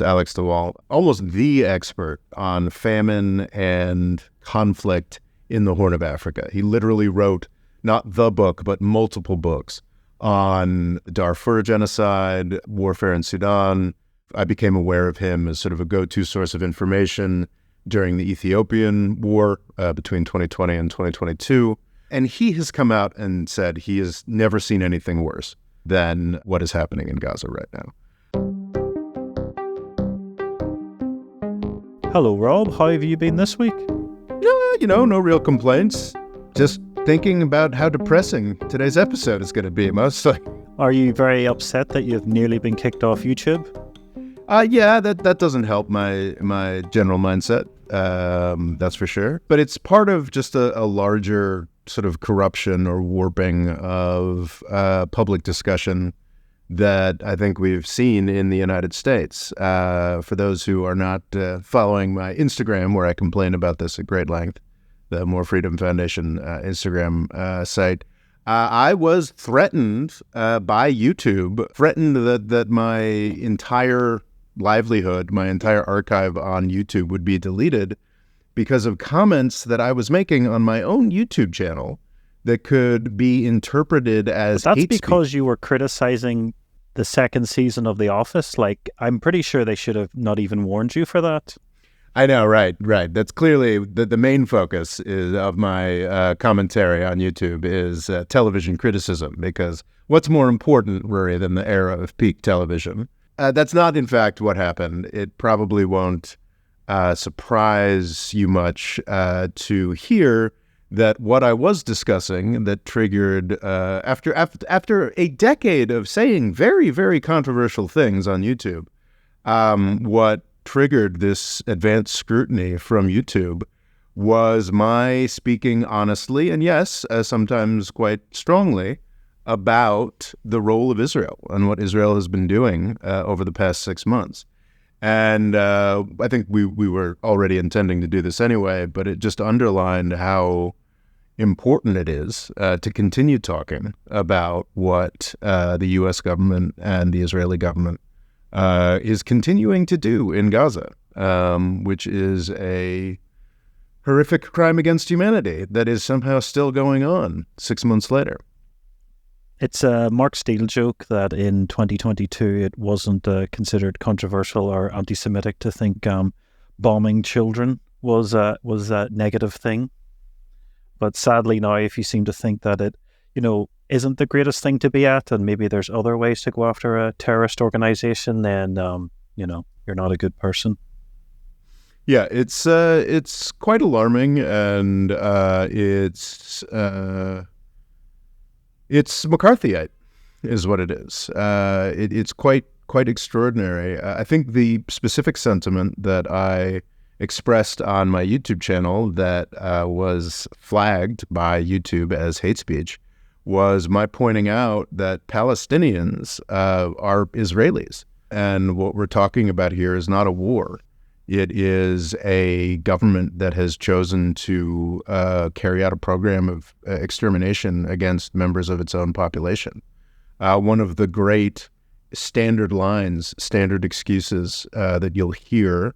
Alex DeWalt, almost the expert on famine and conflict in the Horn of Africa. He literally wrote not the book, but multiple books on the Darfur genocide, warfare in Sudan. I became aware of him as sort of a go-to source of information during the Ethiopian war between 2020 and 2022. And he has come out and said he has never seen anything worse than what is happening in Gaza right now. Hello, Rob. How have you been this week? No real complaints. Just thinking about how depressing today's episode is going to be, mostly. Are you very upset that you've nearly been kicked off YouTube? Yeah, that doesn't help my general mindset, that's for sure. But it's part of just a larger sort of corruption or warping of public discussion that I think we've seen in the United States. For those who are not following my Instagram, where I complain about this at great length, the More Freedom Foundation Instagram site, I was threatened by YouTube, threatened that my entire livelihood, my entire archive on YouTube would be deleted because of comments that I was making on my own YouTube channel that could be interpreted as But that's hate because speech. you were criticizing the second season of The Office. Like, I'm pretty sure they should have not even warned you for that. I know, right. That's clearly the main focus of my commentary on YouTube is television criticism, because what's more important, Rory, than the era of peak television? That's not, in fact, what happened. It probably won't surprise you much to hear that what I was discussing that triggered, after a decade of saying very, very controversial things on YouTube, what triggered this advanced scrutiny from YouTube was my speaking honestly, and yes, sometimes quite strongly, about the role of Israel and what Israel has been doing over the past 6 months. And I think we were already intending to do this anyway, but it just underlined how important it is to continue talking about what the U.S. government and the Israeli government is continuing to do in Gaza, which is a horrific crime against humanity that is somehow still going on 6 months later. It's a Mark Steele joke that in 2022 it wasn't considered controversial or anti-Semitic to think bombing children was a negative thing. But sadly now, if you seem to think that it, isn't the greatest thing to be at, and maybe there's other ways to go after a terrorist organization, then you're not a good person. Yeah, it's quite alarming, and it's McCarthyite, is what it is. It's quite extraordinary. I think the specific sentiment that I expressed on my YouTube channel that was flagged by YouTube as hate speech was my pointing out that Palestinians are Israelis. And what we're talking about here is not a war. It is a government that has chosen to carry out a program of extermination against members of its own population. One of the great standard excuses that you'll hear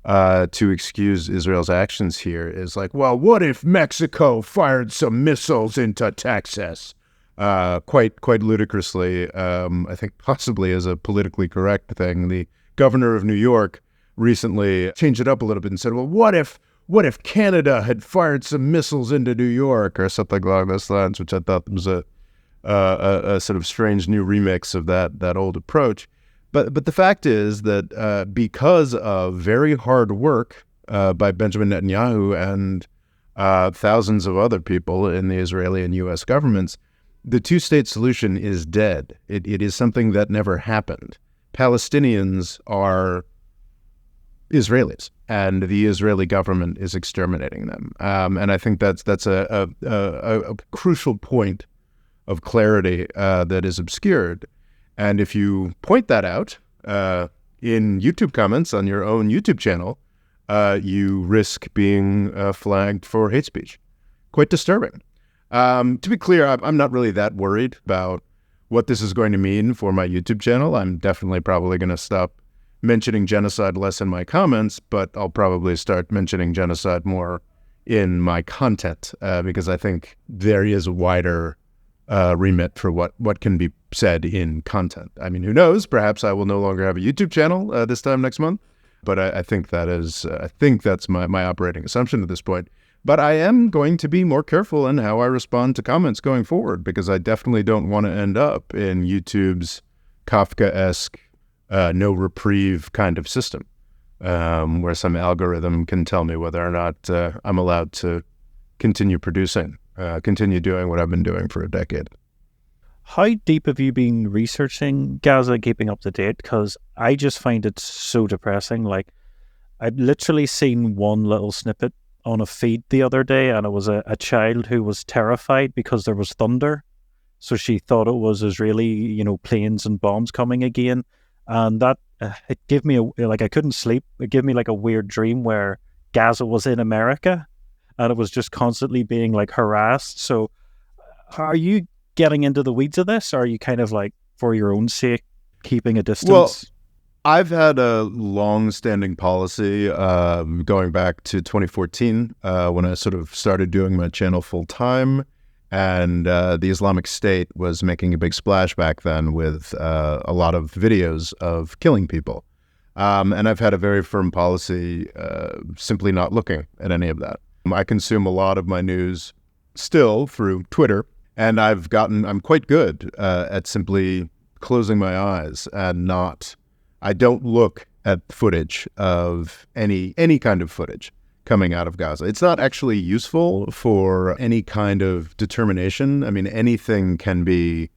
to excuse Israel's actions here is like, well, what if Mexico fired some missiles into Texas? Quite ludicrously, I think possibly as a politically correct thing. The governor of New York recently changed it up a little bit and said, well, what if Canada had fired some missiles into New York, or something along those lines, which I thought was a sort of strange new remix of that old approach. But the fact is that because of very hard work by Benjamin Netanyahu and thousands of other people in the Israeli and U.S. governments, the two-state solution is dead. It is something that never happened. Palestinians are Israelis, and the Israeli government is exterminating them. And I think that's a crucial point of clarity that is obscured. And if you point that out in YouTube comments on your own YouTube channel, you risk being flagged for hate speech. Quite disturbing. To be clear, I'm not really that worried about what this is going to mean for my YouTube channel. I'm definitely probably going to stop mentioning genocide less in my comments, but I'll probably start mentioning genocide more in my content because I think there is a wider remit for what can be said in content. I mean, who knows? Perhaps I will no longer have a YouTube channel this time next month, but I think that's my operating assumption at this point. But I am going to be more careful in how I respond to comments going forward because I definitely don't want to end up in YouTube's Kafka-esque no reprieve kind of system where some algorithm can tell me whether or not I'm allowed to continue producing, continue doing what I've been doing for a decade. How deep have you been researching Gaza, keeping up to date? Because I just find it so depressing. Like, I've literally seen one little snippet on a feed the other day, and it was a child who was terrified because there was thunder. So she thought it was Israeli, planes and bombs coming again. And that, it gave me I couldn't sleep. It gave me like a weird dream where Gaza was in America and it was just constantly being like harassed. So are you getting into the weeds of this? Or are you kind of like, for your own sake, keeping a distance? Well, I've had a long-standing policy going back to 2014 when I sort of started doing my channel full-time, and the Islamic State was making a big splash back then with a lot of videos of killing people. And I've had a very firm policy simply not looking at any of that. I consume a lot of my news still through Twitter, and I'm quite good at simply closing my eyes and not... I don't look at footage of any kind of footage coming out of Gaza. It's not actually useful for any kind of determination. I mean, anything can be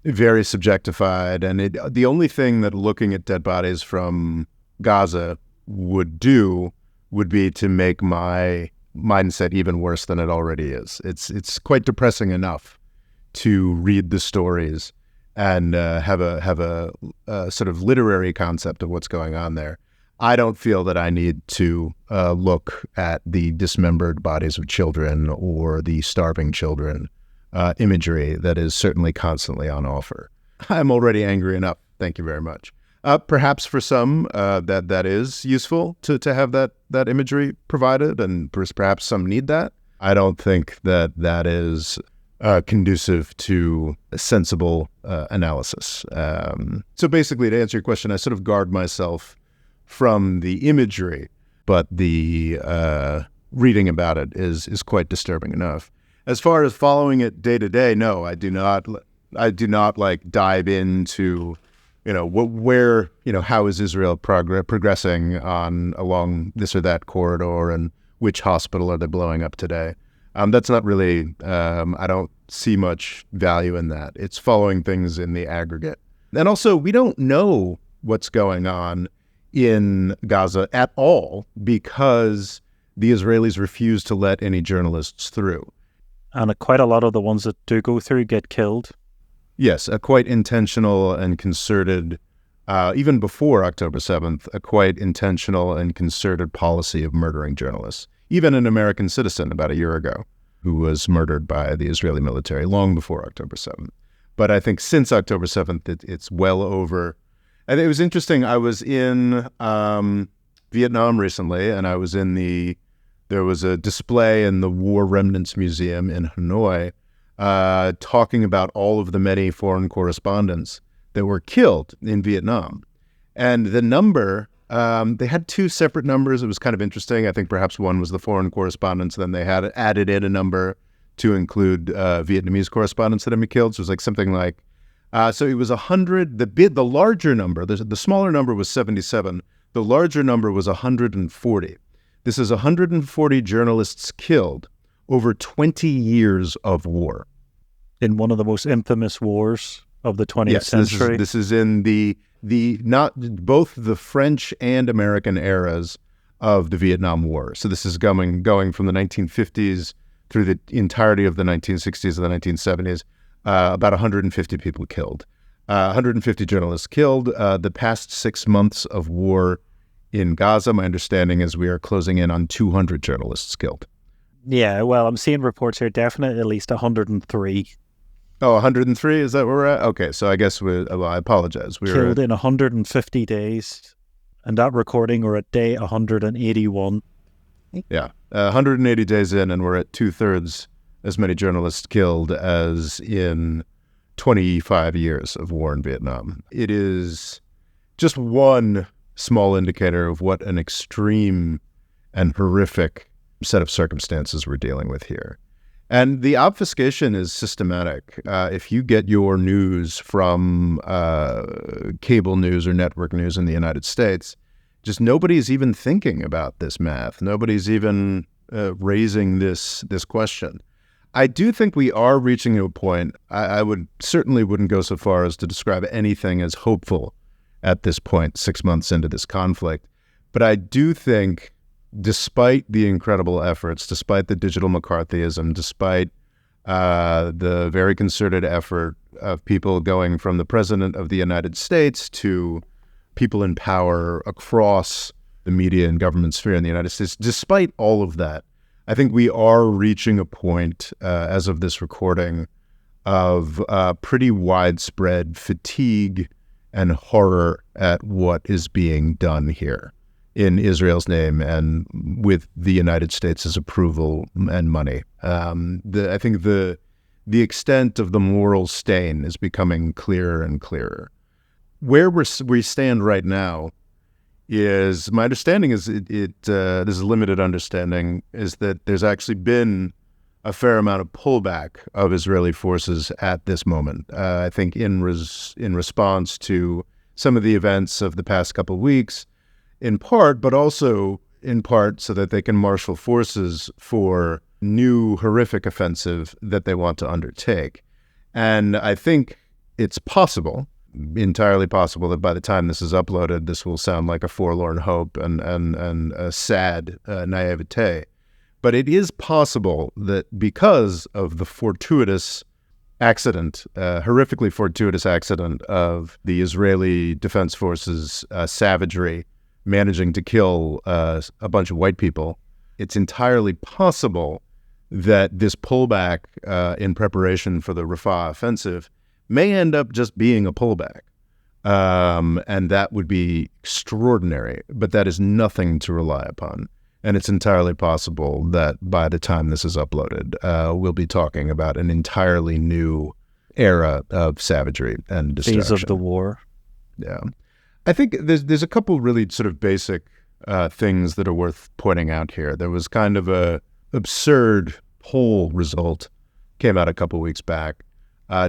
very subjectified, and the only thing that looking at dead bodies from Gaza would do would be to make my mindset even worse than it already is. It's quite depressing enough to read the stories and have a sort of literary concept of what's going on there. I don't feel that I need to look at the dismembered bodies of children or the starving children imagery that is certainly constantly on offer. I'm already angry enough. Thank you very much. Perhaps for some that is useful to have that imagery provided, and perhaps some need that. I don't think that is conducive to a sensible analysis. So basically, to answer your question, I sort of guard myself from the imagery, but the reading about it is quite disturbing enough. As far as following it day to day, no, I do not. I do not like dive into, where, how is Israel progressing along this or that corridor, and which hospital are they blowing up today? That's not really, I don't see much value in that. It's following things in the aggregate. And also, we don't know what's going on in Gaza at all because the Israelis refuse to let any journalists through. And quite a lot of the ones that do go through get killed. Yes, a quite intentional and concerted, even before October 7th, a quite intentional and concerted policy of murdering journalists. Even an American citizen about a year ago who was murdered by the Israeli military long before October 7th. But I think since October 7th, it's well over. And it was interesting. I was in Vietnam recently, and there was a display in the War Remnants Museum in Hanoi talking about all of the many foreign correspondents that were killed in Vietnam. And the number... they had two separate numbers. It was kind of interesting. I think perhaps one was the foreign correspondents. Then they had added in a number to include Vietnamese correspondents that had been killed. So it was like something like, so it was 100. The larger number, the smaller number was 77. The larger number was 140. This is 140 journalists killed over 20 years of war. In one of the most infamous wars of the 20th century. This is in not both the French and American eras of the Vietnam War. So this is going from the 1950s through the entirety of the 1960s and the 1970s. About 150 people killed, 150 journalists killed. The past 6 months of war in Gaza, my understanding is we are closing in on 200 journalists killed. Yeah, well, I'm seeing reports here, definitely at least 103. Oh, 103? Is that where we're at? Okay, so I guess I apologize. Killed in 150 days. And that recording, we're at day 181. Yeah, 180 days in, and we're at 2/3 as many journalists killed as in 25 years of war in Vietnam. It is just one small indicator of what an extreme and horrific set of circumstances we're dealing with here. And the obfuscation is systematic. If you get your news from cable news or network news in the United States, just nobody's even thinking about this math. Nobody's even raising this question. I do think we are reaching a point. I certainly wouldn't go so far as to describe anything as hopeful at this point, 6 months into this conflict. But I do think, despite the incredible efforts, despite the digital McCarthyism, despite the very concerted effort of people going from the President of the United States to people in power across the media and government sphere in the United States, despite all of that, I think we are reaching a point, as of this recording, of pretty widespread fatigue and horror at what is being done here in Israel's name and with the United States' approval and money. I think the extent of the moral stain is becoming clearer and clearer. Where we stand right now is, my understanding is, this is limited understanding, is that there's actually been a fair amount of pullback of Israeli forces at this moment. I think in response to some of the events of the past couple of weeks, in part, but also in part so that they can marshal forces for new horrific offensive that they want to undertake. And I think it's possible, entirely possible, that by the time this is uploaded, this will sound like a forlorn hope and a sad naivete. But it is possible that because of the fortuitous accident, horrifically fortuitous accident of the Israeli Defense Forces' savagery managing to kill a bunch of white people, it's entirely possible that this pullback in preparation for the Rafah offensive may end up just being a pullback. And that would be extraordinary, but that is nothing to rely upon. And it's entirely possible that by the time this is uploaded, we'll be talking about an entirely new era of savagery and destruction. Phase of the war. Yeah. I think there's a couple really sort of basic things that are worth pointing out here. There was kind of a absurd poll result came out a couple weeks back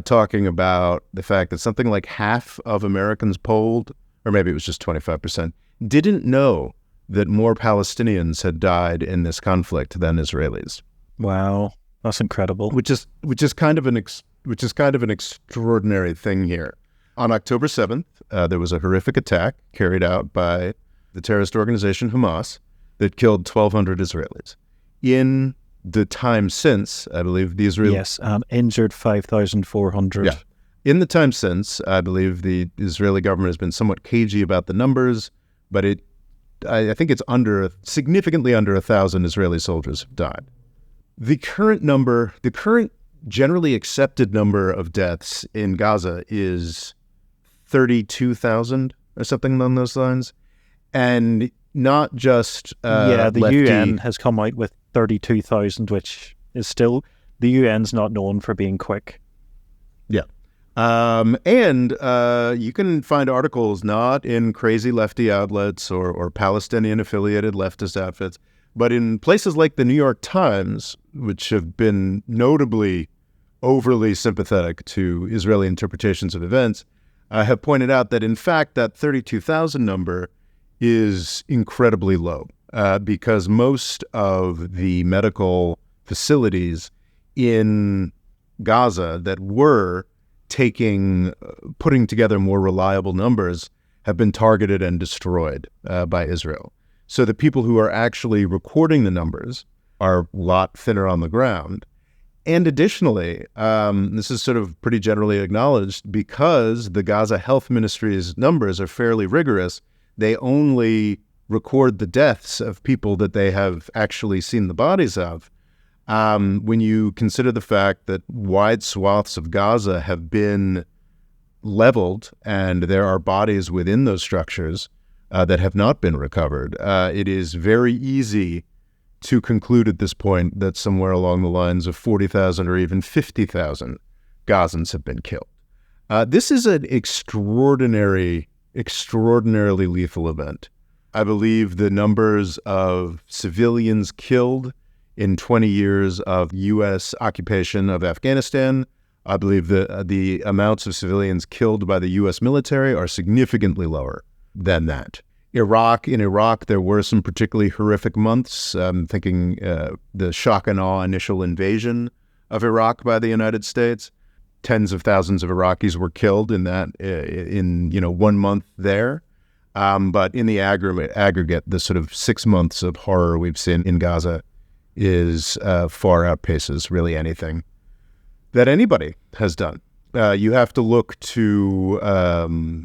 talking about the fact that something like half of Americans polled, or maybe it was just 25%, didn't know that more Palestinians had died in this conflict than Israelis. Wow, that's incredible. Which is kind of an extraordinary thing here. On October 7th, there was a horrific attack carried out by the terrorist organization Hamas that killed 1,200 Israelis. In the time since, I believe the Israeli... Yes, injured 5,400. Yeah. In the time since, I believe the Israeli government has been somewhat cagey about the numbers, but I think it's significantly under 1,000 Israeli soldiers have died. The current generally accepted number of deaths in Gaza is 32,000 or something along those lines. And not just the lefty... UN has come out with 32,000, which is still, the UN's not known for being quick. Yeah. And you can find articles not in crazy lefty outlets or Palestinian-affiliated leftist outfits, but in places like the New York Times, which have been notably overly sympathetic to Israeli interpretations of events, have pointed out that, in fact, that 32,000 number is incredibly low because most of the medical facilities in Gaza that were putting together more reliable numbers have been targeted and destroyed by Israel. So the people who are actually recording the numbers are a lot thinner on the ground. And additionally, this is sort of pretty generally acknowledged, because the Gaza Health Ministry's numbers are fairly rigorous, they only record the deaths of people that they have actually seen the bodies of. When you consider the fact that wide swaths of Gaza have been leveled and there are bodies within those structures, that have not been recovered. It is very easy to conclude at this point that somewhere along the lines of 40,000 or even 50,000 Gazans have been killed. This is an extraordinarily lethal event. I believe the numbers of civilians killed in 20 years of U.S. occupation of Afghanistan, I believe the amounts of civilians killed by the U.S. military are significantly lower than that. In Iraq, there were some particularly horrific months. I'm thinking the shock and awe initial invasion of Iraq by the United States. Tens of thousands of Iraqis were killed in that in 1 month there. But in the aggregate, the sort of 6 months of horror we've seen in Gaza is far outpaces really anything that anybody has done. You have to look to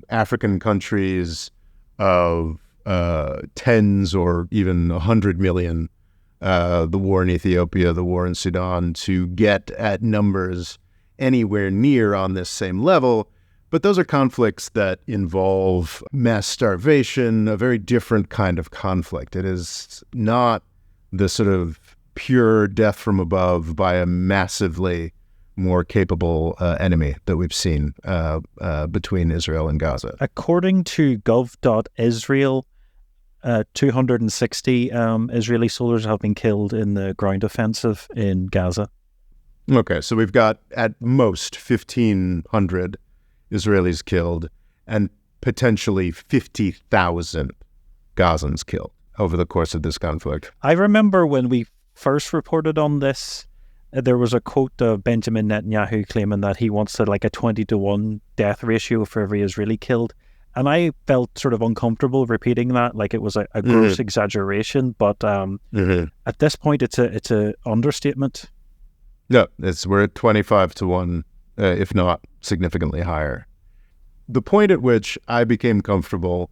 African countries of tens or even 100 million, the war in Ethiopia, the war in Sudan, to get at numbers anywhere near on this same level. But those are conflicts that involve mass starvation, a very different kind of conflict. It is not the sort of pure death from above by a massively more capable enemy that we've seen between Israel and Gaza. According to gov.israel, 260 Israeli soldiers have been killed in the ground offensive in Gaza. Okay, so we've got at most 1,500 Israelis killed and potentially 50,000 Gazans killed over the course of this conflict. I remember when we first reported on this, there was a quote of Benjamin Netanyahu claiming that he wants a 20-to-1 death ratio for every Israeli killed. And I felt sort of uncomfortable repeating that, like it was a gross exaggeration. But at this point, it's a understatement. No, we're at 25-to-1, if not significantly higher. The point at which I became comfortable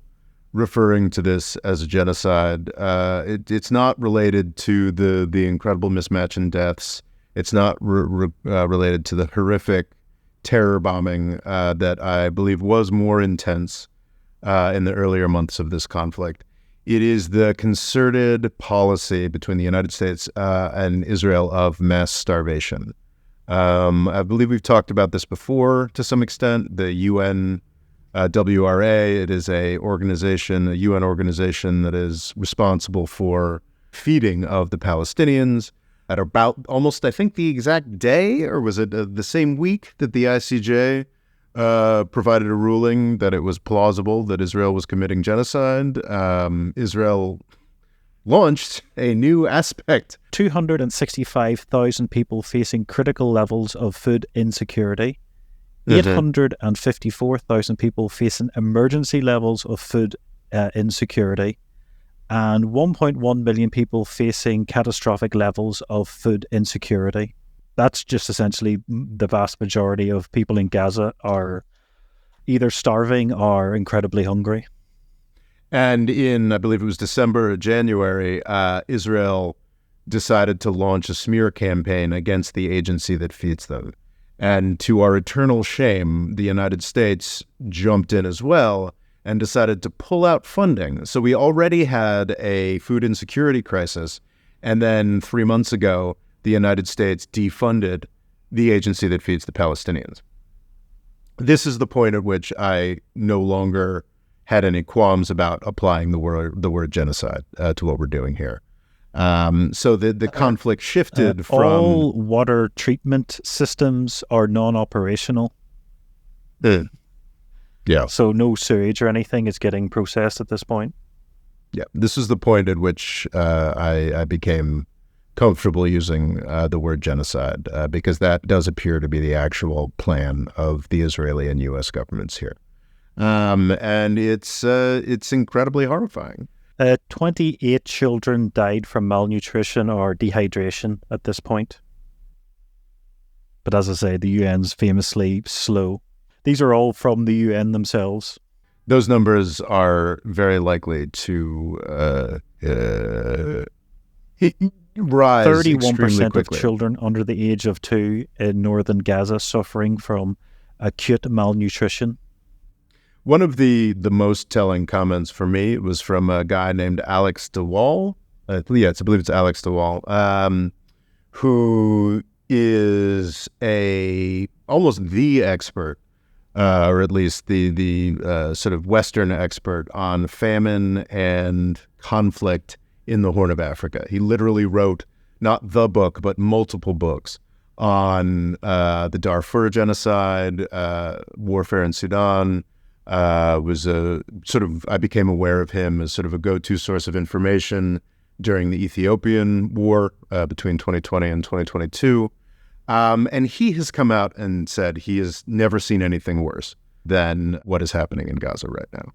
referring to this as a genocide, it's not related to the incredible mismatch in deaths. It's not related to the horrific terror bombing that I believe was more intense in the earlier months of this conflict. It is the concerted policy between the United States and Israel of mass starvation. I believe we've talked about this before to some extent. The UN WRA, it is a UN organization that is responsible for feeding of the Palestinians. At about almost, I think, the exact day, or was it the same week that the ICJ provided a ruling that it was plausible that Israel was committing genocide, Israel launched a new aspect. 265,000 people facing critical levels of food insecurity. 854,000 people facing emergency levels of food insecurity. And 1.1 million people facing catastrophic levels of food insecurity. That's just essentially the vast majority of people in Gaza are either starving or incredibly hungry. And in, I believe it was December or January, Israel decided to launch a smear campaign against the agency that feeds them. And to our eternal shame, the United States jumped in as well and decided to pull out funding. So we already had a food insecurity crisis. And then 3 months ago, the United States defunded the agency that feeds the Palestinians. This is the point at which I no longer had any qualms about applying the word genocide to what we're doing here. So the conflict shifted from... All water treatment systems are non-operational. Yeah. So no sewage or anything is getting processed at this point. Yeah. This is the point at which I became comfortable using the word genocide because that does appear to be the actual plan of the Israeli and U.S. governments here. And it's incredibly horrifying. 28 children died from malnutrition or dehydration at this point. But as I say, the UN's famously slow. These are all from the UN themselves. Those numbers are very likely to rise 31% of children under the age of 2 in northern Gaza suffering from acute malnutrition. One of the most telling comments for me was from a guy named Alex DeWall. I believe it's Alex DeWall, who is almost the expert, or at least the sort of Western expert on famine and conflict in the Horn of Africa. He literally wrote not the book, but multiple books on the Darfur genocide, warfare in Sudan. I became aware of him as sort of a go-to source of information during the Ethiopian war between 2020 and 2022. And he has come out and said he has never seen anything worse than what is happening in Gaza right now.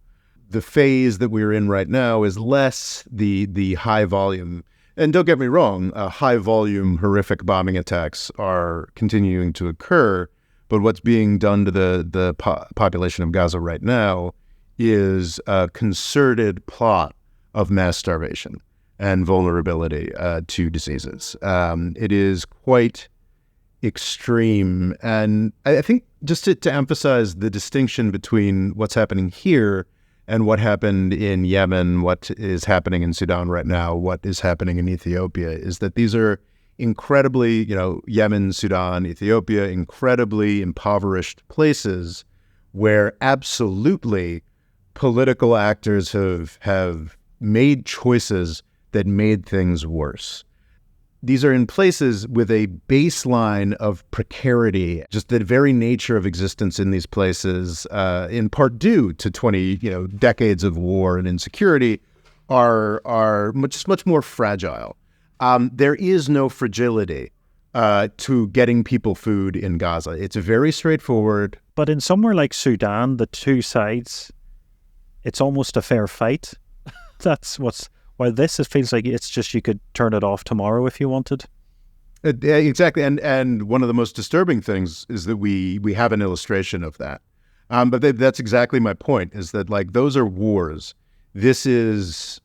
The phase that we're in right now is less the high volume, and don't get me wrong, high volume horrific bombing attacks are continuing to occur, but what's being done to the population of Gaza right now is a concerted plot of mass starvation and vulnerability to diseases. It is quite extreme. And I think just to emphasize the distinction between what's happening here and what happened in Yemen, what is happening in Sudan right now, what is happening in Ethiopia, is that these are incredibly, Yemen, Sudan, Ethiopia, incredibly impoverished places where absolutely political actors have made choices that made things worse. These are in places with a baseline of precarity, just the very nature of existence in these places, in part due to 20 decades of war and insecurity, are much more fragile. There is no fragility to getting people food in Gaza. It's very straightforward. But in somewhere like Sudan, the two sides, it's almost a fair fight. While this, it feels like it's just you could turn it off tomorrow if you wanted. Exactly. And one of the most disturbing things is that we have an illustration of that. But that's exactly my point, is that like those are wars. This is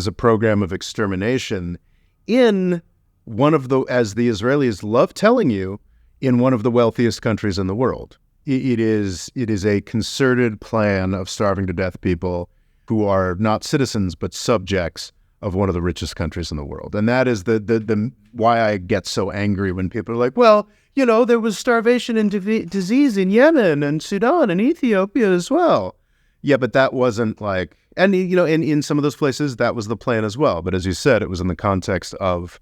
a program of extermination in one of the, as the Israelis love telling you, in one of the wealthiest countries in the world. It is a concerted plan of starving to death people who are not citizens but subjects of one of the richest countries in the world. And that is the why I get so angry when people are like, well, there was starvation and disease in Yemen and Sudan and Ethiopia as well. Yeah, but that wasn't like, and in some of those places, that was the plan as well. But as you said, it was in the context of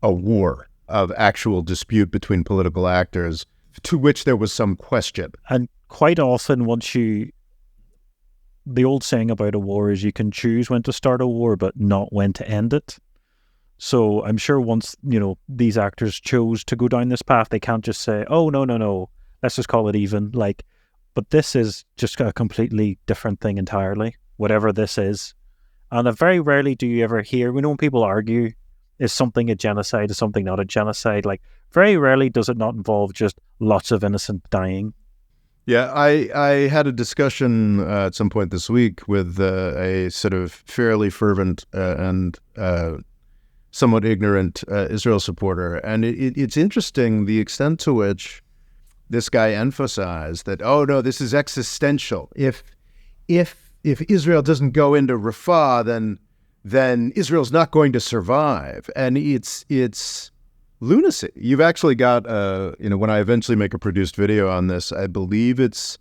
a war, of actual dispute between political actors to which there was some question. And quite often the old saying about a war is you can choose when to start a war, but not when to end it. So I'm sure once, these actors chose to go down this path, they can't just say, oh, no, let's just call it even. But this is just a completely different thing entirely, whatever this is. And very rarely do you ever hear, when people argue, is something a genocide, is something not a genocide? Very rarely does it not involve just lots of innocent dying. Yeah, I had a discussion at some point this week with a sort of fairly fervent and somewhat ignorant Israel supporter. And it's interesting the extent to which this guy emphasized that, oh, no, this is existential. If Israel doesn't go into Rafah, then Israel's not going to survive. And it's lunacy. You've actually got, when I eventually make a produced video on this, I believe it's,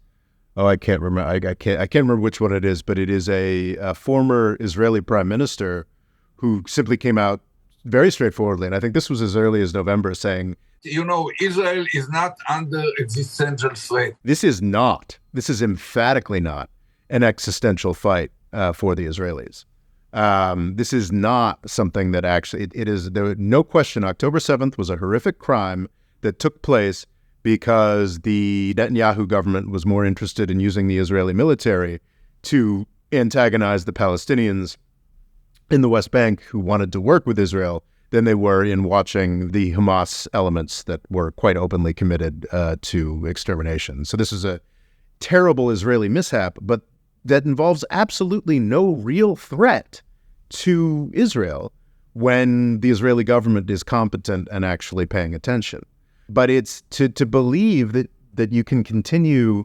I can't remember. I can't remember which one it is, but it is a former Israeli prime minister who simply came out very straightforwardly, and I think this was as early as November, saying, Israel is not under existential threat. This is emphatically not an existential fight for the Israelis. This is not something that actually, it is, there no question, October 7th was a horrific crime that took place because the Netanyahu government was more interested in using the Israeli military to antagonize the Palestinians in the West Bank who wanted to work with Israel than they were in watching the Hamas elements that were quite openly committed to extermination. So this is a terrible Israeli mishap, but that involves absolutely no real threat to Israel when the Israeli government is competent and actually paying attention. But it's to believe that you can continue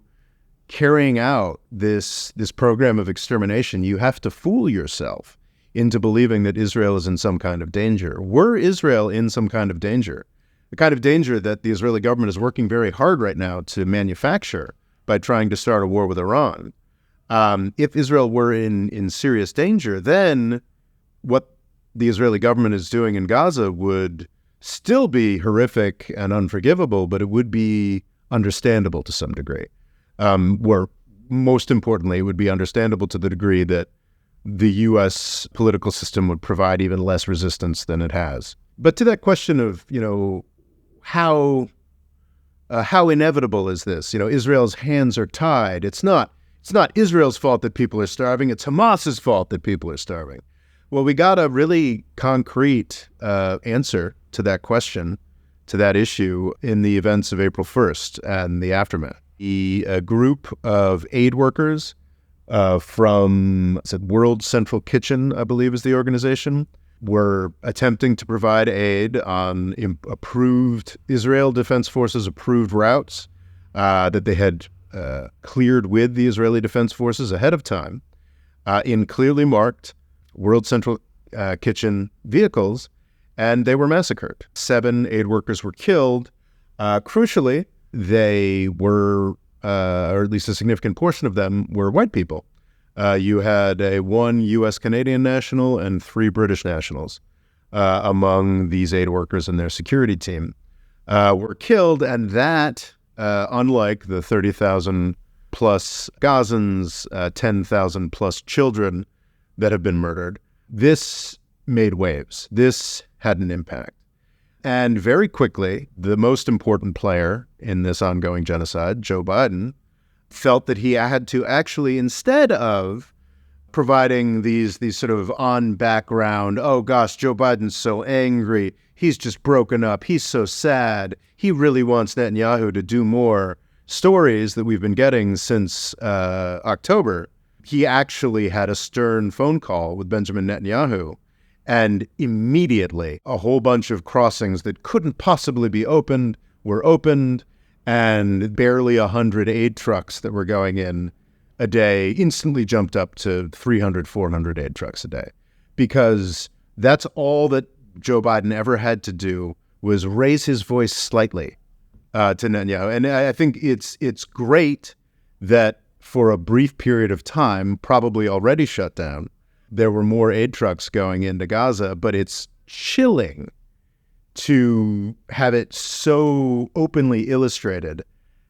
carrying out this program of extermination, you have to fool yourself into believing that Israel is in some kind of danger. Were Israel in some kind of danger, the kind of danger that the Israeli government is working very hard right now to manufacture by trying to start a war with Iran, if Israel were in serious danger, then what the Israeli government is doing in Gaza would still be horrific and unforgivable, but it would be understandable to some degree. Where most importantly, it would be understandable to the degree that the U.S. political system would provide even less resistance than it has. But to that question of, how inevitable is this? Israel's hands are tied. It's not Israel's fault that people are starving. It's Hamas's fault that people are starving. Well, we got a really concrete answer to that question, to that issue, in the events of April 1st and the aftermath. A group of aid workers from World Central Kitchen, I believe is the organization, were attempting to provide aid on approved Israel Defense Forces approved routes that they had cleared with the Israeli Defense Forces ahead of time in clearly marked World Central Kitchen vehicles, and they were massacred. 7 aid workers were killed. Crucially, they were, or at least a significant portion of them, were white people. You had one U.S. Canadian national and 3 British nationals among these aid workers and their security team were killed, and that, unlike the 30,000 plus Gazans, 10,000 plus children that have been murdered, this made waves. This had an impact. And very quickly, the most important player in this ongoing genocide, Joe Biden, felt that he had to actually, instead of providing these sort of on background, oh gosh, Joe Biden's so angry, he's just broken up, he's so sad, he really wants Netanyahu to do more stories that we've been getting since October, he actually had a stern phone call with Benjamin Netanyahu. And immediately, a whole bunch of crossings that couldn't possibly be opened were opened, and barely 100 aid trucks that were going in a day instantly jumped up to 300, 400 aid trucks a day. Because that's all that Joe Biden ever had to do, was raise his voice slightly to Netanyahu. And I think it's great that for a brief period of time, probably already shut down, there were more aid trucks going into Gaza, but it's chilling to have it so openly illustrated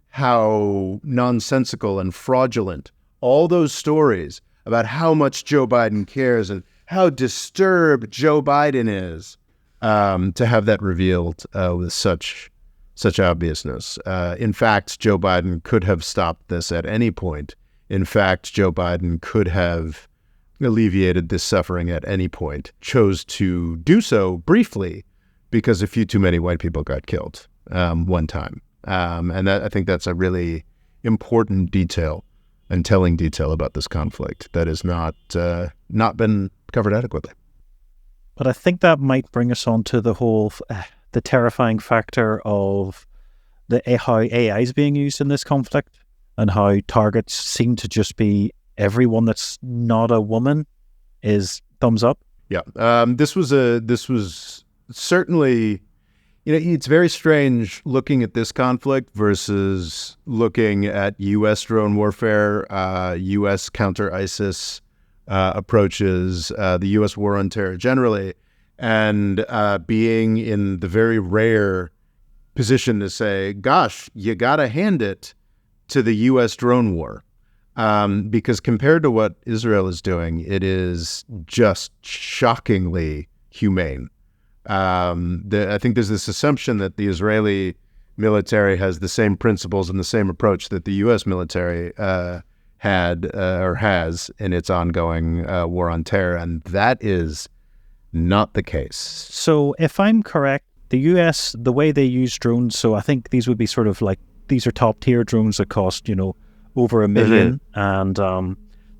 how nonsensical and fraudulent all those stories about how much Joe Biden cares and how disturbed Joe Biden is, to have that revealed with such obviousness. In fact, Joe Biden could have stopped this at any point. In fact, Joe Biden could have alleviated this suffering at any point, chose to do so briefly because a few too many white people got killed one time. And I think that's a really important detail and telling detail about this conflict that has not been covered adequately. But I think that might bring us on to the whole, the terrifying factor of how AI is being used in this conflict, and how targets seem to just be everyone that's not a woman is thumbs up. Yeah, this was certainly, it's very strange looking at this conflict versus looking at U.S. drone warfare, U.S. counter-ISIS approaches, the U.S. war on terror generally, and being in the very rare position to say, gosh, you got to hand it to the U.S. drone war. Because compared to what Israel is doing, it is just shockingly humane. I think there's this assumption that the Israeli military has the same principles and the same approach that the U.S. military had or has in its ongoing war on terror, and that is not the case. So if I'm correct, the U.S., the way they use drones, so I think these would be sort of like, these are top-tier drones that cost, over $1 million, and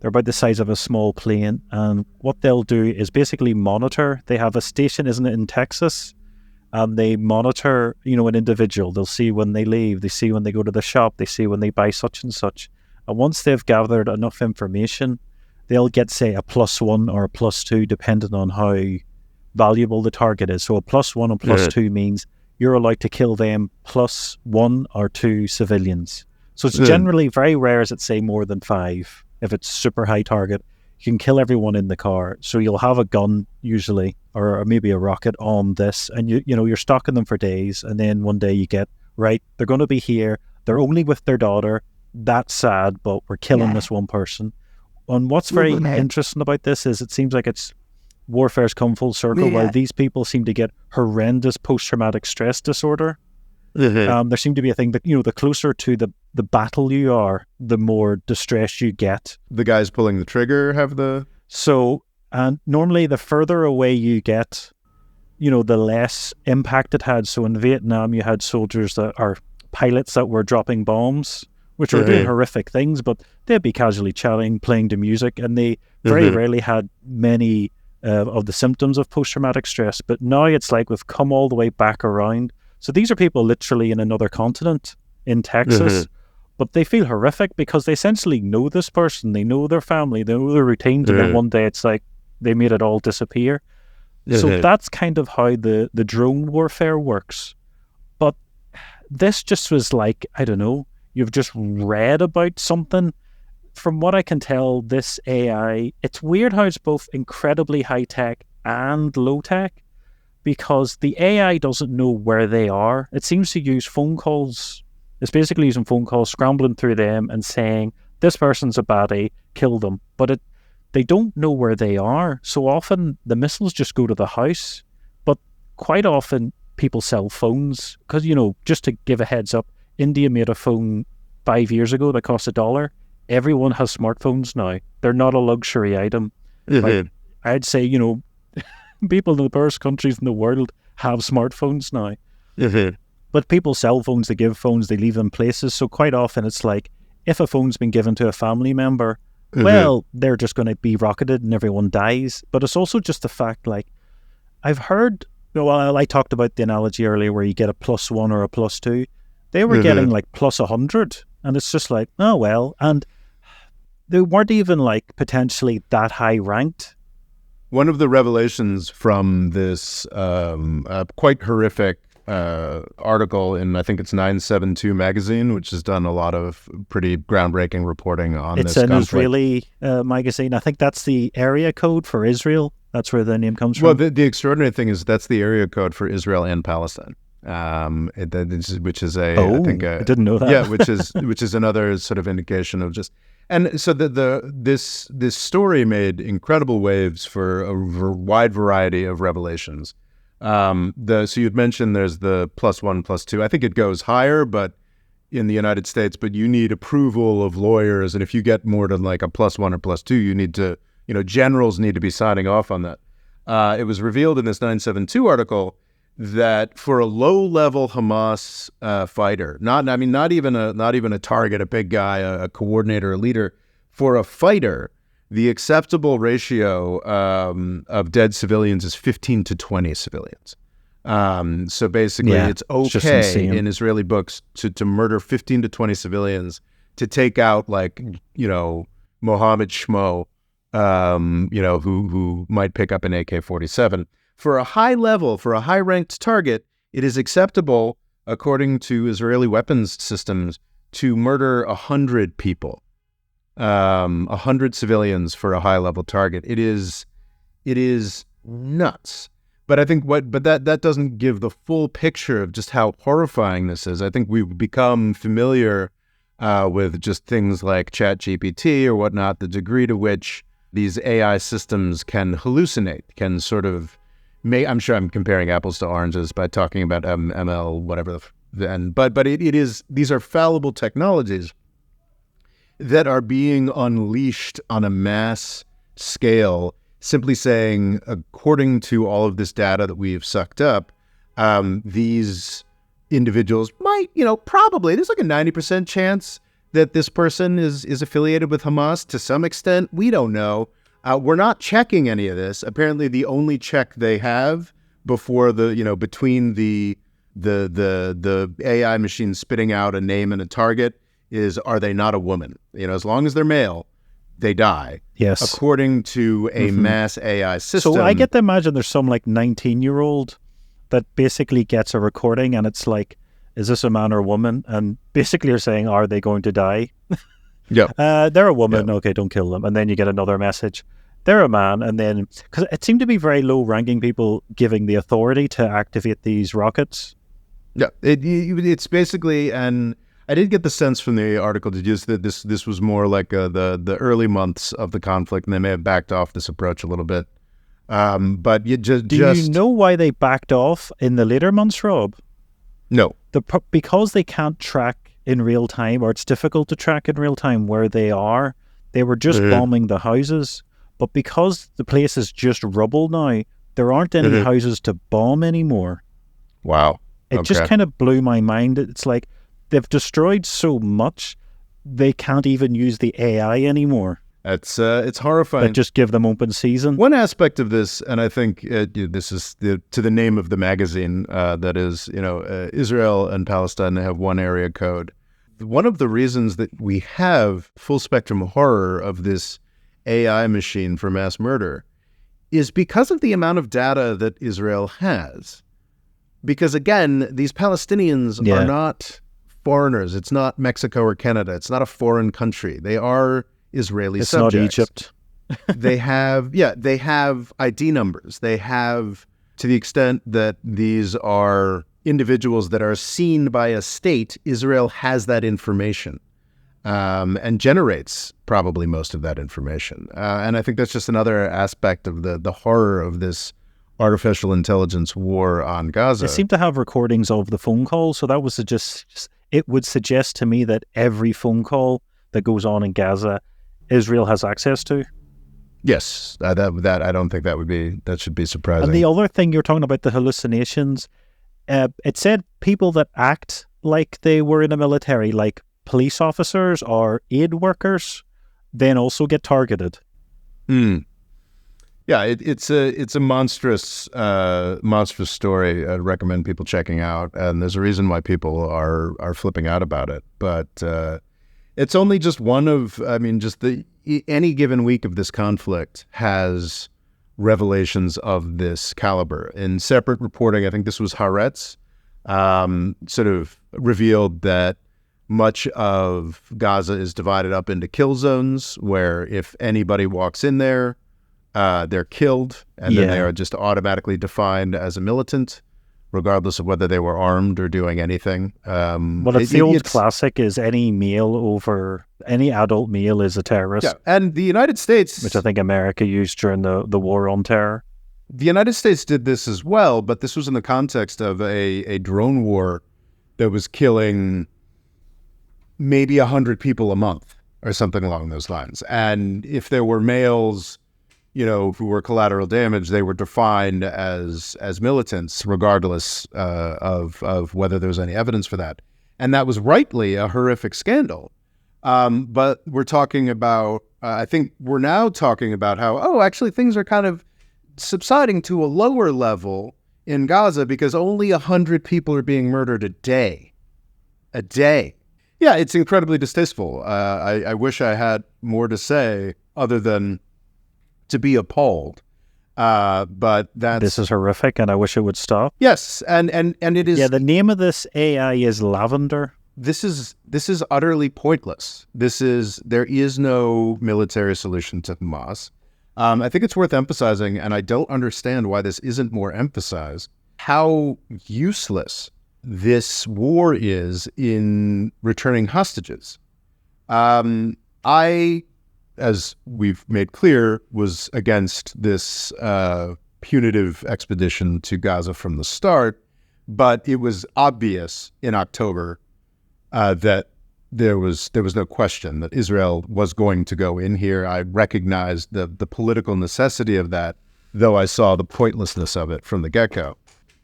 they're about the size of a small plane. And what they'll do is basically monitor. They have a station, isn't it, in Texas? And they monitor, an individual. They'll see when they leave. They see when they go to the shop. They see when they buy such and such. And once they've gathered enough information, they'll get, say, a +1 or a +2, depending on how valuable the target is. So a +1 and +2 means you're allowed to kill them +1 or 2 civilians. So it's generally very rare as it say more than 5. If it's super high target, you can kill everyone in the car. So you'll have a gun usually, or maybe a rocket on this, and you're stalking them for days, and then one day you get, right, they're going to be here. They're only with their daughter. That's sad, but we're killing this one person. And what's very interesting about this is it seems like it's warfare's come full circle. While these people seem to get horrendous post-traumatic stress disorder, there seemed to be a thing that, the closer to the battle you are, the more distress you get. The guys pulling the trigger have the... So, and normally the further away you get, the less impact it had. So in Vietnam, you had soldiers that are pilots that were dropping bombs, which were doing horrific things, but they'd be casually chatting, playing the music, and they very rarely had many of the symptoms of post-traumatic stress. But now it's like we've come all the way back around. So these are people literally in another continent, in Texas, but they feel horrific because they essentially know this person, they know their family, they know their routines, and then one day it's like they made it all disappear. So that's kind of how the drone warfare works. But this just was like, I don't know, you've just read about something. From what I can tell, this AI, it's weird how it's both incredibly high-tech and low-tech, because the AI doesn't know where they are. It seems to use phone calls. It's basically using phone calls, scrambling through them and saying, this person's a baddie, kill them. But they don't know where they are. So often the missiles just go to the house. But quite often people sell phones. Because, just to give a heads up, India made a phone 5 years ago that cost $1. Everyone has smartphones now. They're not a luxury item. Like, I'd say, people in the poorest countries in the world have smartphones now. But people sell phones, they give phones, they leave them places. So quite often it's like, if a phone's been given to a family member, well, they're just going to be rocketed and everyone dies. But it's also just the fact, like, I've heard, I talked about the analogy earlier where you get a +1 or a +2. They were getting like +100. And it's just like, oh, well. And they weren't even like potentially that high ranked. One of the revelations from this quite horrific article in, I think it's 972 magazine, which has done a lot of pretty groundbreaking reporting on this conflict. It's an Israeli magazine. I think that's the area code for Israel. That's where the name comes from. Well, the extraordinary thing is that's the area code for Israel and Palestine, which is I didn't know that. Yeah, which is another sort of indication of just... And so this story made incredible waves for a wide variety of revelations. So you'd mentioned there's the +1, +2. I think it goes higher, but in the United States, but you need approval of lawyers, and if you get more than like a +1 or +2, you need to, generals need to be signing off on that. It was revealed in this 972 article that for a low-level Hamas fighter, not even a target, a big guy, a coordinator, a leader, for a fighter, the acceptable ratio of dead civilians is 15 to 20 civilians. So basically, it's okay in Israeli books to murder 15 to 20 civilians to take out, like, Mohammed Shmo, who might pick up an AK-47. For a high-ranked target, it is acceptable, according to Israeli weapons systems, to murder 100 people, 100 civilians for a high-level target. It is nuts. But I think that doesn't give the full picture of just how horrifying this is. I think we've become familiar with just things like ChatGPT or whatnot, the degree to which these AI systems can hallucinate, can sort of... I'm sure I'm comparing apples to oranges by talking about ML, whatever. But it is, these are fallible technologies that are being unleashed on a mass scale, simply saying, according to all of this data that we have sucked up, these individuals might, probably, there's like a 90% chance that this person is affiliated with Hamas to some extent. We don't know. We're not checking any of this. Apparently, the only check they have before between the AI machine spitting out a name and a target is, are they not a woman? As long as they're male, they die. Yes. According to a mass AI system. So I get to imagine there's some 19-year-old that basically gets a recording and it's like, is this a man or a woman? And basically you're saying, are they going to die? Yeah. They're a woman. Yeah. Okay, don't kill them. And then you get another message. They're a man. And then, because it seemed to be very low-ranking people giving the authority to activate these rockets. Yeah, it's basically, and I did get the sense from the article that this was more like the early months of the conflict, and they may have backed off this approach a little bit. But you Do you know why they backed off in the later months, Rob? No. Because they can't track in real time, or it's difficult to track in real time where they are. They were just bombing the houses. But because the place is just rubble now, there aren't any houses to bomb anymore. Wow. It just kind of blew my mind. It's like they've destroyed so much, they can't even use the AI anymore. It's horrifying. But just give them open season. One aspect of this, and I think this is to the name of the magazine, that is, Israel and Palestine, they have one area code. One of the reasons that we have full spectrum horror of this AI machine for mass murder is because of the amount of data that Israel has. Because again, these Palestinians are not foreigners. It's not Mexico or Canada. It's not a foreign country. They are Israeli subjects. It's not Egypt. They have ID numbers. They have, to the extent that these are individuals that are seen by a state, Israel has that information and generates probably most of that information. And I think that's just another aspect of the horror of this artificial intelligence war on Gaza. They seem to have recordings of the phone calls, so that was it would suggest to me that every phone call that goes on in Gaza, Israel has access to. Yes, that I don't think that should be surprising. And the other thing, you're talking about the hallucinations, it said people that act like they were in the military, like police officers or aid workers, then also get targeted. Yeah, it's a monstrous story. I'd recommend people checking out, and there's a reason why people are flipping out about it. But it's only just one of, any given week of this conflict has revelations of this caliber. In separate reporting, I think this was Haaretz, sort of revealed that much of Gaza is divided up into kill zones, where if anybody walks in there, they're killed, and then they are just automatically defined as a militant, regardless of whether they were armed or doing anything. Well, it's the old classic is any adult male is a terrorist. Yeah, and the United States... which I think America used during the war on terror. The United States did this as well, but this was in the context of a drone war that was killing maybe 100 people a month or something along those lines. And if there were males, who were collateral damage, they were defined as militants, regardless of whether there was any evidence for that. And that was rightly a horrific scandal. But we're talking about, I think we're now talking about how, actually things are kind of subsiding to a lower level in Gaza because only 100 people are being murdered a day. A day. Yeah, it's incredibly distasteful. I wish I had more to say other than to be appalled. But this is horrific, and I wish it would stop. Yes, and it is. Yeah, the name of this AI is Lavender. This is utterly pointless. There is no military solution to Hamas. I think it's worth emphasizing, and I don't understand why this isn't more emphasized, how useless this war is in returning hostages. I, as we've made clear, was against this punitive expedition to Gaza from the start, but it was obvious in October that there was no question that Israel was going to go in here. I recognized the political necessity of that, though I saw the pointlessness of it from the get-go.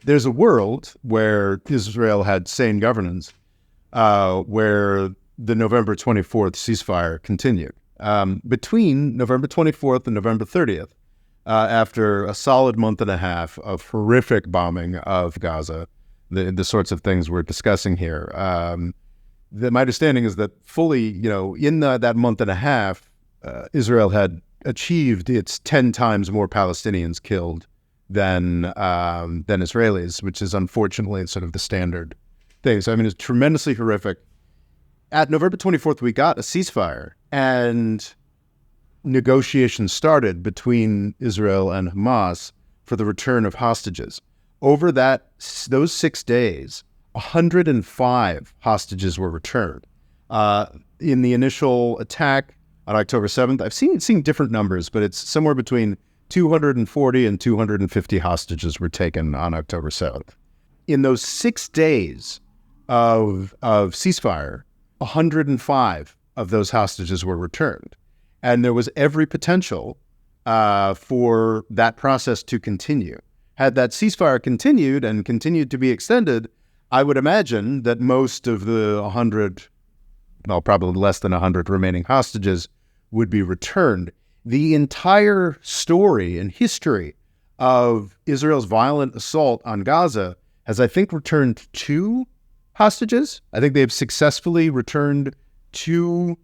There's a world where Israel had sane governance, where the November 24th ceasefire continued. Between November 24th and November 30th, after a solid month and a half of horrific bombing of Gaza, the sorts of things we're discussing here, my understanding is that fully, in that month and a half, Israel had achieved its 10 times more Palestinians killed than Israelis, which is unfortunately sort of the standard thing. So, I mean, it's tremendously horrific. At November 24th, we got a ceasefire, and negotiations started between Israel and Hamas for the return of hostages. Over those 6 days, 105 hostages were returned. In the initial attack on October 7th, I've seen different numbers, but it's somewhere between 240 and 250 hostages were taken on October 7th. In those 6 days of ceasefire, 105 of those hostages were returned. And there was every potential for that process to continue. Had that ceasefire continued and continued to be extended, I would imagine that most of the 100, probably less than 100 remaining hostages would be returned. The entire story and history of Israel's violent assault on Gaza has, I think, returned 2 hostages. I think they've successfully returned 2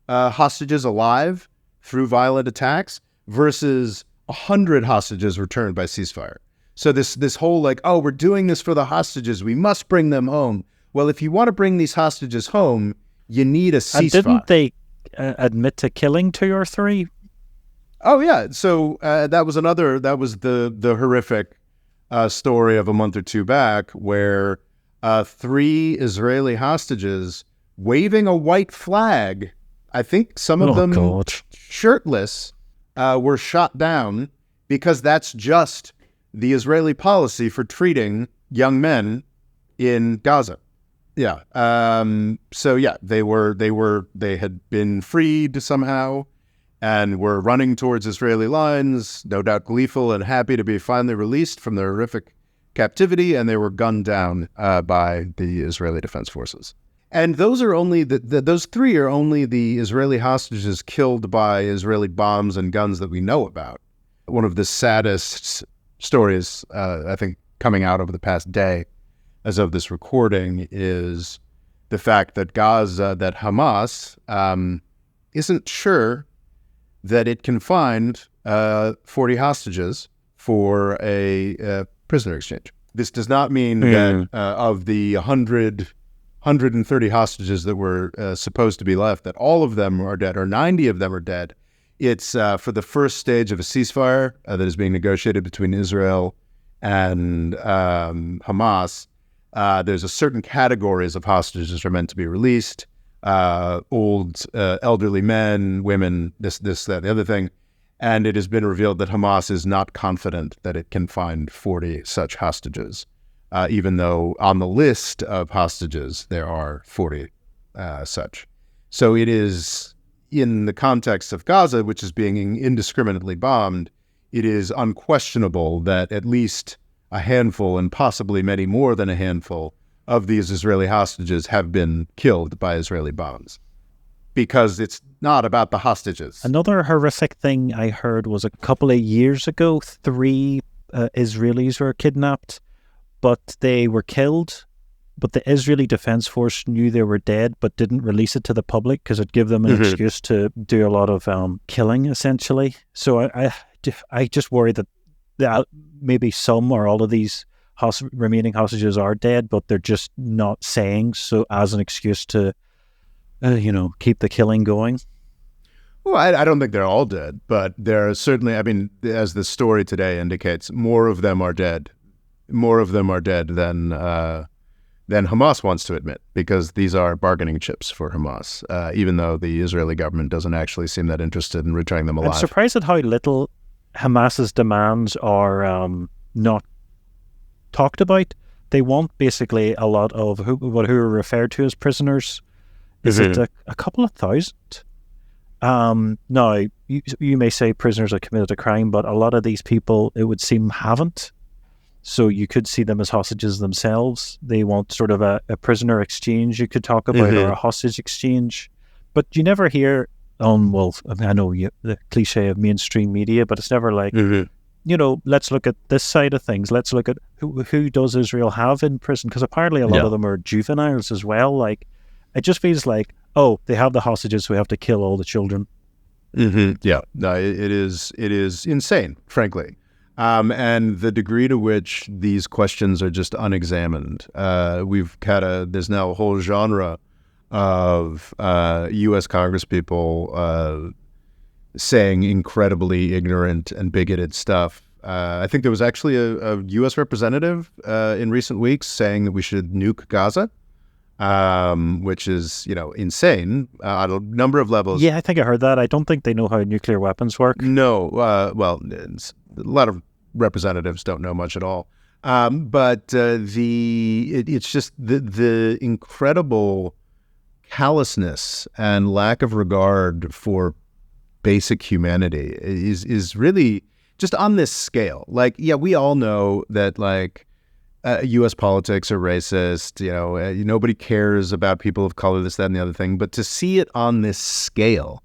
hostages alive through violent attacks versus 100 hostages returned by ceasefire. So this whole we're doing this for the hostages, we must bring them home. Well, if you want to bring these hostages home, you need a ceasefire. And didn't they admit to killing 2 or 3? Oh yeah. So that was the horrific story of a month or 2 back, where 3 Israeli hostages waving a white flag, I think some of them shirtless, were shot down because that's just the Israeli policy for treating young men in Gaza. Yeah. So yeah, they had been freed somehow and were running towards Israeli lines, no doubt gleeful and happy to be finally released from their horrific captivity, and they were gunned down by the Israeli Defense Forces. And those are only those 3 are only the Israeli hostages killed by Israeli bombs and guns that we know about. One of the saddest stories, I think, coming out over the past day, as of this recording, is the fact that that Hamas isn't sure that it can find 40 hostages for a prisoner exchange. This does not mean that of the 130 hostages that were supposed to be left, that all of them are dead or 90 of them are dead. It's for the first stage of a ceasefire that is being negotiated between Israel and Hamas. There's a certain categories of hostages that are meant to be released. Old, elderly men, women, this, that, the other thing. And it has been revealed that Hamas is not confident that it can find 40 such hostages, even though on the list of hostages there are 40 such. So it is, in the context of Gaza, which is being indiscriminately bombed, it is unquestionable that at least a handful, and possibly many more than a handful, of these Israeli hostages have been killed by Israeli bombs. Because it's not about the hostages. Another horrific thing I heard was a couple of years ago, 3 Israelis were kidnapped, but they were killed. But the Israeli Defense Force knew they were dead, but didn't release it to the public because it'd give them an excuse to do a lot of killing, essentially. So I just worry that maybe some or all of these remaining hostages are dead, but they're just not saying so as an excuse to keep the killing going. Well, I don't think they're all dead, but there are certainly, I mean, as the story today indicates, more of them are dead. More of them are dead than Hamas wants to admit, because these are bargaining chips for Hamas, even though the Israeli government doesn't actually seem that interested in returning them alive. I'm surprised at how little Hamas's demands are not talked about. They want basically a lot of who are referred to as prisoners. Is it a couple of thousand? Now, you may say prisoners have committed a crime, but a lot of these people, it would seem, haven't. So you could see them as hostages themselves. They want sort of a prisoner exchange you could talk about, or a hostage exchange. But you never hear, I know the cliche of mainstream media, but it's never like, let's look at this side of things. Let's look at who does Israel have in prison? Because apparently a lot of them are juveniles as well. Like, It just feels like, oh, they have the hostages, so we have to kill all the children. Yeah, no, it is insane, frankly. And the degree to which these questions are just unexamined. There's now a whole genre of U.S. congresspeople saying incredibly ignorant and bigoted stuff. I think there was actually a U.S. representative in recent weeks saying that we should nuke Gaza, which is, insane on a number of levels. Yeah, I think I heard that. I don't think they know how nuclear weapons work. No, well, a lot of representatives don't know much at all. But it's just the incredible callousness and lack of regard for basic humanity is really just on this scale. Like, yeah, we all know that, like, U.S. politics are racist. Nobody cares about people of color, this, that, and the other thing. But to see it on this scale,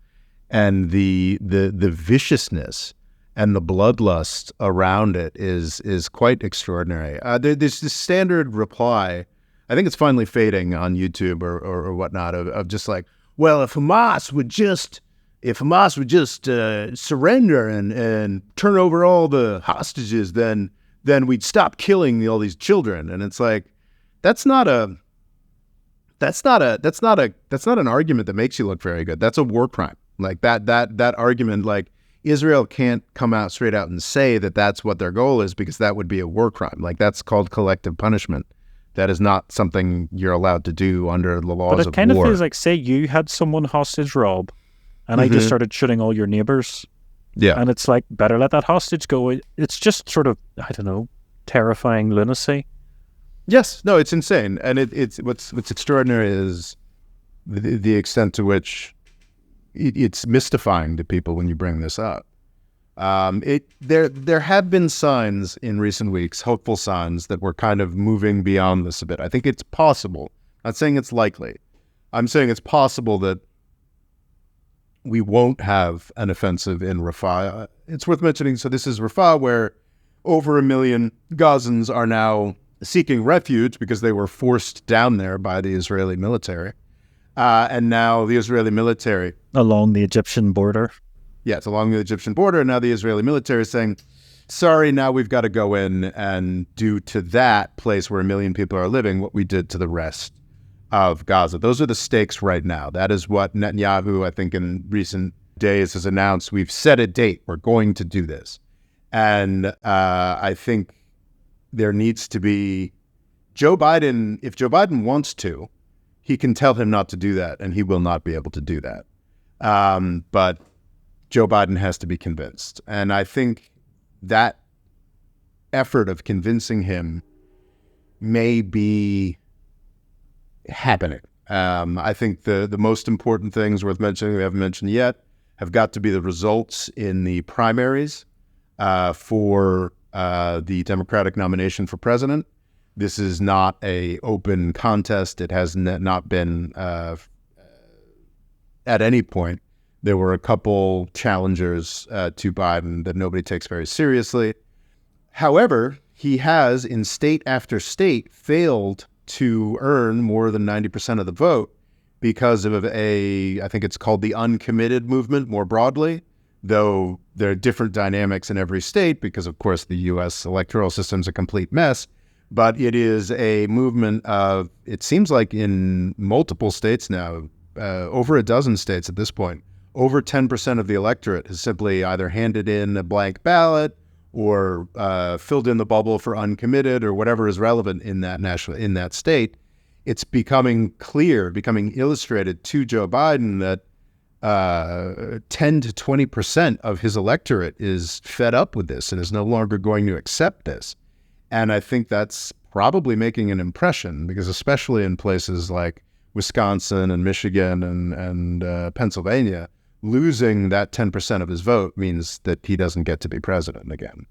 and the viciousness and the bloodlust around it is quite extraordinary. There's this standard reply. I think it's finally fading on YouTube or whatnot of just like, well, if Hamas would just surrender and turn over all the hostages, then we'd stop killing all these children. And it's like, that's not an argument that makes you look very good. That's a war crime. Like that argument, like, Israel can't come out straight out and say that that's what their goal is, because that would be a war crime. Like, that's called collective punishment. That is not something you're allowed to do under the laws of war. But it kind of feels like, say you had someone hostage rob, and I just started shooting all your neighbors. Yeah. And it's like, better let that hostage go. It's just sort of, I don't know, terrifying lunacy. Yes. No, it's insane. And it's what's extraordinary is the extent to which it's mystifying to people when you bring this up. There have been signs in recent weeks, hopeful signs, that we're kind of moving beyond this a bit. I think it's possible. I'm not saying it's likely. I'm saying it's possible that we won't have an offensive in Rafah. It's worth mentioning, so this is Rafah, where over 1 million Gazans are now seeking refuge because they were forced down there by the Israeli military. And now the Israeli military... Along the Egyptian border. Yeah, it's along the Egyptian border. And now the Israeli military is saying, sorry, now we've got to go in and do to that place where 1 million people are living what we did to the rest of Gaza. Those are the stakes right now. That is what Netanyahu, I think, in recent days has announced. We've set a date. We're going to do this. And I think there needs to be... Joe Biden, if Joe Biden wants to, he can tell him not to do that, and he will not be able to do that. But Joe Biden has to be convinced. And I think that effort of convincing him may be happening. I think the most important things worth mentioning, we haven't mentioned yet, have got to be the results in the primaries for the Democratic nomination for president. This is not an open contest. It has not been at any point. There were a couple challengers to Biden that nobody takes very seriously. However, he has, in state after state, failed to earn more than 90% of the vote because of I think it's called the uncommitted movement more broadly, though there are different dynamics in every state because, of course, the U.S. electoral system is a complete mess. But it is a movement of, it seems like in multiple states now, over a dozen states at this point, over 10% of the electorate has simply either handed in a blank ballot or filled in the bubble for uncommitted or whatever is relevant in that state. It's becoming clear, becoming illustrated to Joe Biden that 10 to 20% of his electorate is fed up with this and is no longer going to accept this. And I think that's probably making an impression because especially in places like Wisconsin and Michigan and Pennsylvania, losing that 10% of his vote means that he doesn't get to be president again.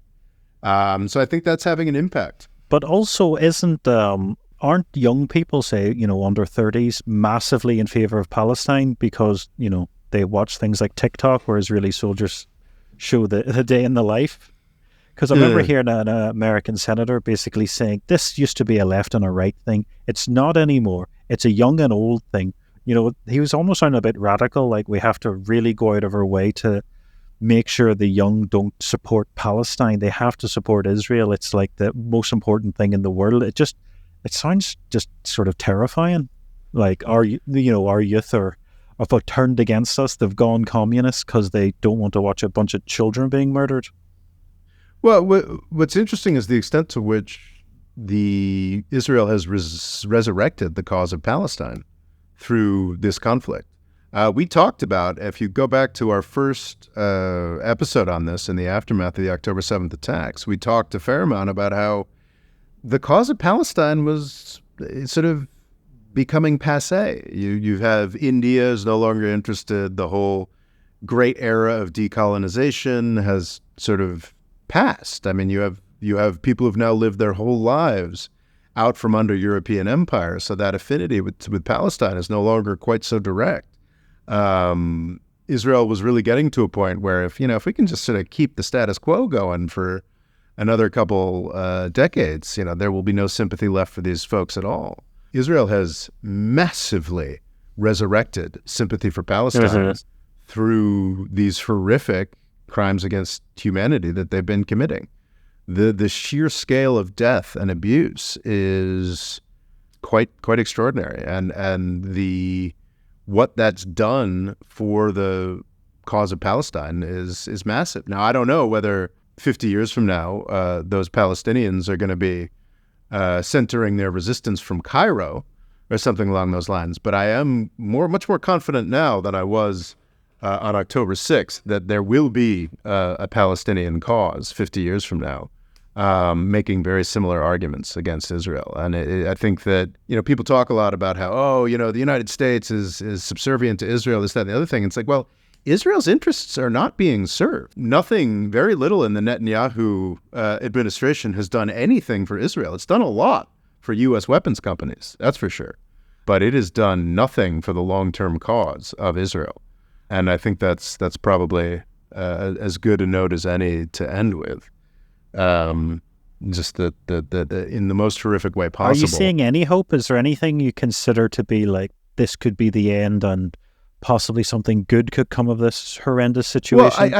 So I think that's having an impact. But also aren't young people, say, under 30s, massively in favor of Palestine because, they watch things like TikTok where Israeli soldiers show the day in the life? Because I remember hearing an American senator basically saying, this used to be a left and a right thing. It's not anymore. It's a young and old thing. he was almost sounding a bit radical, like we have to really go out of our way to make sure the young don't support Palestine. They have to support Israel. It's like the most important thing in the world. It sounds just sort of terrifying. Like our youth are about turned against us. They've gone communist because they don't want to watch a bunch of children being murdered. Well, what's interesting is the extent to which Israel has resurrected the cause of Palestine through this conflict. We talked about, if you go back to our first episode on this in the aftermath of the October 7th attacks, we talked a fair amount about how the cause of Palestine was sort of becoming passé. You have India is no longer interested. The whole great era of decolonization has sort of passed. I mean, you have people who've now lived their whole lives out from under European empire, so that affinity with Palestine is no longer quite so direct. Israel was really getting to a point where if we can just sort of keep the status quo going for another couple decades, there will be no sympathy left for these folks at all. Israel has massively resurrected sympathy for Palestine through these horrific crimes against humanity that they've been committing. The sheer scale of death and abuse is quite extraordinary, and what that's done for the cause of Palestine is massive. Now, I don't know whether 50 years from now those Palestinians are going to be centering their resistance from Cairo or something along those lines, but I am much more confident now than I was on October 6th that there will be a Palestinian cause 50 years from now, making very similar arguments against Israel. And I think that, people talk a lot about how, the United States is subservient to Israel, this, that, and the other thing. It's like, well, Israel's interests are not being served. Very little in the Netanyahu administration has done anything for Israel. It's done a lot for U.S. weapons companies, that's for sure. But it has done nothing for the long-term cause of Israel. And I think that's probably as good a note as any to end with. Just the in the most horrific way possible. Are you seeing any hope? Is there anything you consider to be like, this could be the end and possibly something good could come of this horrendous situation?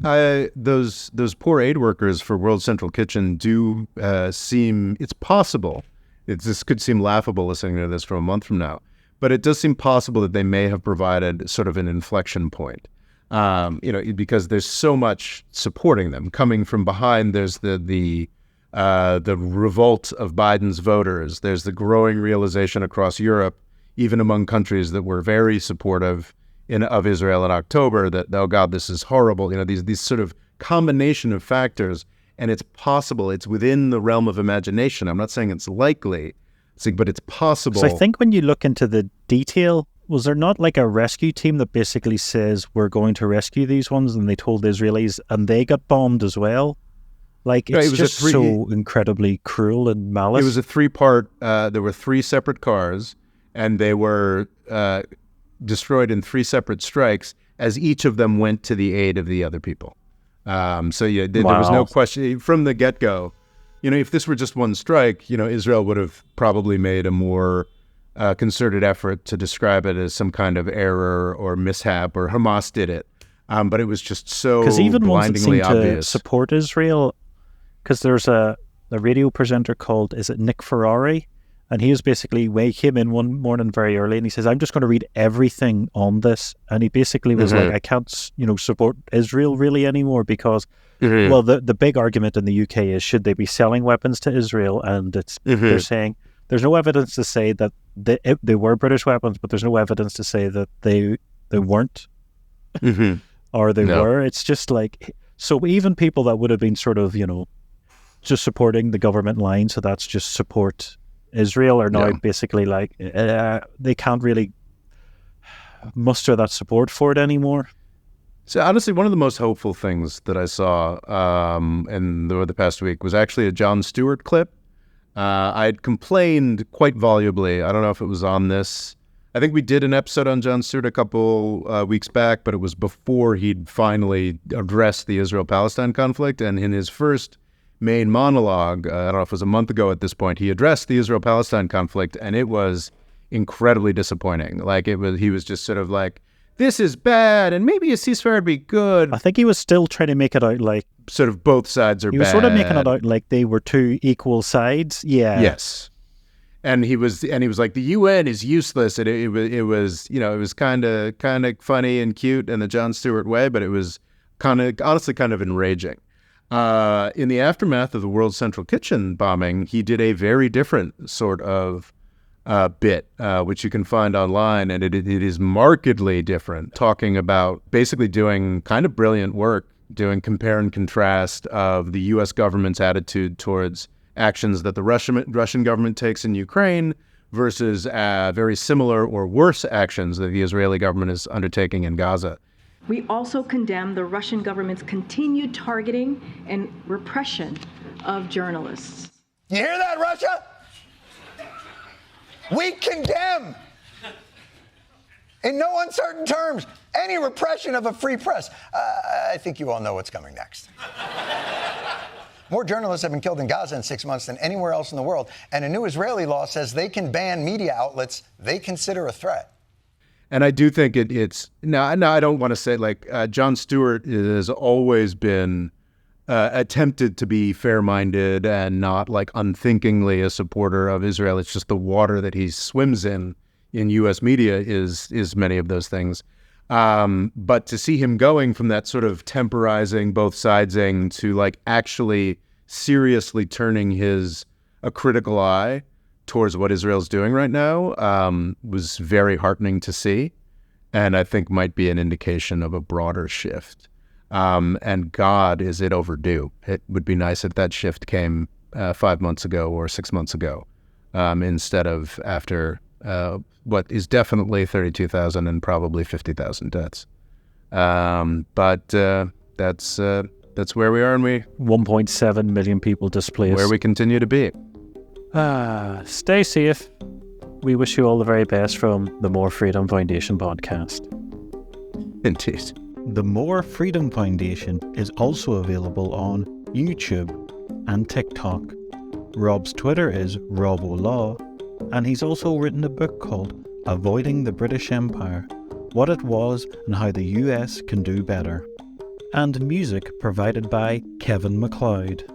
Well, those poor aid workers for World Central Kitchen do seem, it's possible. This could seem laughable listening to this from a month from now, but it does seem possible that they may have provided sort of an inflection point. Because there's so much supporting them coming from behind. There's the revolt of Biden's voters. There's the growing realization across Europe, even among countries that were very supportive of Israel in October, that, oh God, this is horrible. These sort of combination of factors, and it's possible. It's within the realm of imagination. I'm not saying it's likely, but it's possible. So I think when you look into the detail, was there not like a rescue team that basically says, we're going to rescue these ones, and they told the Israelis, and they got bombed as well? Like, it's just so incredibly cruel and malice. It was a three-part, there were three separate cars, and they were destroyed in three separate strikes as each of them went to the aid of the other people. There was no question from the get-go. If this were just one strike, Israel would have probably made a more concerted effort to describe it as some kind of error or mishap, or Hamas did it. But it was just so blindingly obvious. Because even ones that seem to support Israel, because there's a radio presenter called, is it Nick Ferrari? And he came in one morning very early and he says, I'm just going to read everything on this. And he basically was like, I can't, support Israel really anymore because, well, the big argument in the UK is, should they be selling weapons to Israel? And they're saying there's no evidence to say that they were British weapons, but there's no evidence to say that they weren't or they were. It's just like, so even people that would have been sort of, just supporting the government line, so that's just support Israel, are now basically like, they can't really muster that support for it anymore. So honestly, one of the most hopeful things that I saw in the past week was actually a Jon Stewart clip. I had complained quite volubly. I don't know if it was on this. I think we did an episode on Jon Stewart a couple weeks back, but it was before he'd finally addressed the Israel-Palestine conflict. And in his first main monologue, I don't know if it was a month ago at this point, he addressed the Israel-Palestine conflict, and it was incredibly disappointing. Like he was just sort of like, this is bad, and maybe a ceasefire would be good. I think he was still trying to make it out like sort of both sides are bad. He was sort of making it out like they were two equal sides. Yeah. Yes. And he was like, the UN is useless. And it was kind of funny and cute in the Jon Stewart way, but it was honestly kind of enraging. In the aftermath of the World Central Kitchen bombing, he did a very different sort of bit, which you can find online, and it is markedly different, talking about basically doing kind of brilliant work, doing compare and contrast of the U.S. government's attitude towards actions that the Russian government takes in Ukraine versus very similar or worse actions that the Israeli government is undertaking in Gaza. We also condemn the Russian government's continued targeting and repression of journalists. You hear that, Russia? We condemn, in no uncertain terms, any repression of a free press. I think you all know what's coming next. More journalists have been killed in Gaza in 6 months than anywhere else in the world, and a new Israeli law says they can ban media outlets they consider a threat. And I do think it's now I don't want to say like Jon Stewart has always been attempted to be fair-minded and not like unthinkingly a supporter of Israel. It's just the water that he swims in U.S. media is many of those things. But to see him going from that sort of temporizing, both sidesing, to like actually seriously turning a critical eye towards what Israel's doing right now was very heartening to see, and I think might be an indication of a broader shift. And God, is it overdue? It would be nice if that shift came 5 months ago or 6 months ago, instead of after what is definitely 32,000 and probably 50,000 deaths. But that's where we are, and 1.7 million people displaced. Where we continue to be. Stay safe. We wish you all the very best from the More Freedom Foundation podcast. Indeed. The More Freedom Foundation is also available on YouTube and TikTok. Rob's Twitter is RobOLaw, and he's also written a book called Avoiding the British Empire, What It Was and How the US Can Do Better. And music provided by Kevin MacLeod.